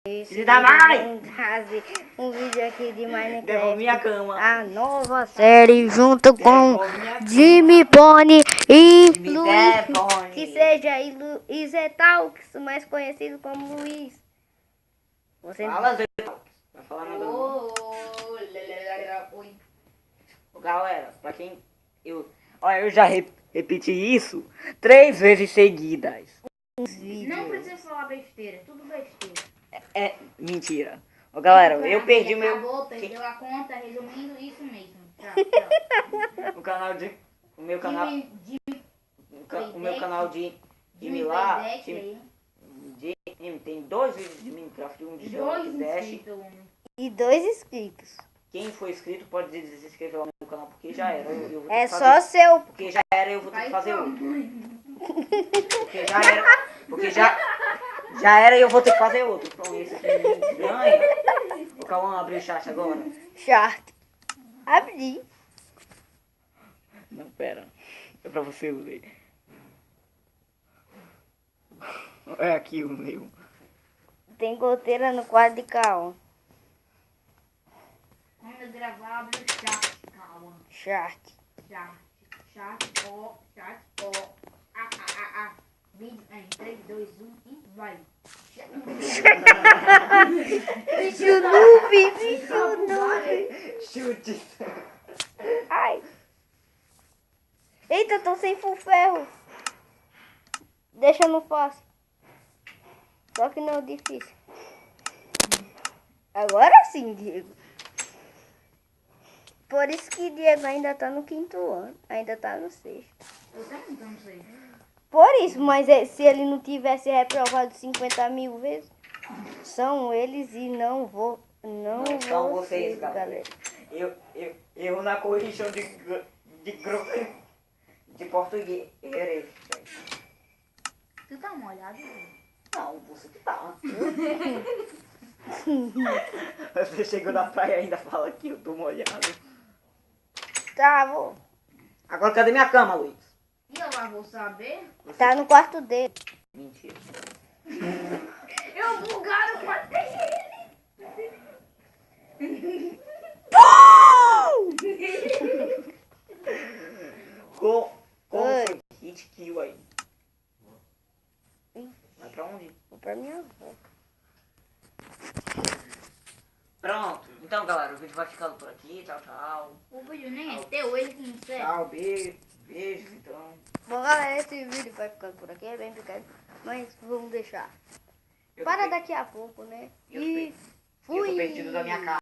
Esse dá mais! Vamos fazer um vídeo aqui de Minecraft. Devolve minha cama. A nova série junto com Devolve minha Jimmy Pony e Jimmy Luiz, Pony. que seja Izetalks, mais conhecido como Luiz. Você Fala, Zé. Vai falar nada não. Ô, galera, pra quem... Olha, eu já repeti isso 3 vezes seguidas. Não precisa falar besteira, tudo besteira. É mentira. Ô, galera, eu perdi o meu... Acabou, perdeu a conta, resumindo isso mesmo. Tchau, tchau. O canal de... O meu canal... O meu canal de Jimmy lá... Paydex aí. Tem 2 vídeos de Minecraft e um de Geometry Dash. inscritos. e 2 inscritos. Quem for inscrito pode se inscrever lá no meu canal, porque já era. Eu vou ter É que só fazer, seu. porque já era, eu vou ter que fazer outro. Porque já era e eu vou ter que fazer outro. Então esse aqui ganha. O Cauã abriu o chat agora. Chart. Abri. Não, pera. É pra você ler. É aqui o meu. Tem goteira no quadro de calma. Quando gravar, abre o chat, calma. Chart. Chat, ó. Vídeo em 3, 2, 1 e vai. Bicho noob, bicho noob. Chute. Ai. Eita, tô sem full ferro. Deixa eu não faço. Só que não é difícil. Agora sim, Diego. Por isso que Diego ainda tá no 5º ano. Ainda tá no 6º. Eu também não sei. Por isso, mas se ele não tivesse reprovado 50 mil vezes, são eles e não vou. Não são vocês, vocês, galera. Eu na correção de português. Tu tá molhado? Gente? Não, você que tá. Você chegou na praia e ainda fala que eu tô molhado. Tá, vou. Agora cadê minha cama, Luiz? E eu lá vou saber? Tá no quarto dele. Mentira. Eu bugaram o quarto dele. Como Oi. foi hit kill aí? Vai pra onde? Vou pra minha avó. Pronto. Então, galera, o vídeo vai ficando por aqui. Tchau, tchau. O vídeo nem é teu, ele que não serve. Tchau, beijo. Beijos, então. Bom, galera, esse vídeo vai ficando por aqui. É bem pequeno, mas vamos deixar. Eu tô Para per- daqui a pouco, né? Eu E Eu tô fui! perdido da minha casa.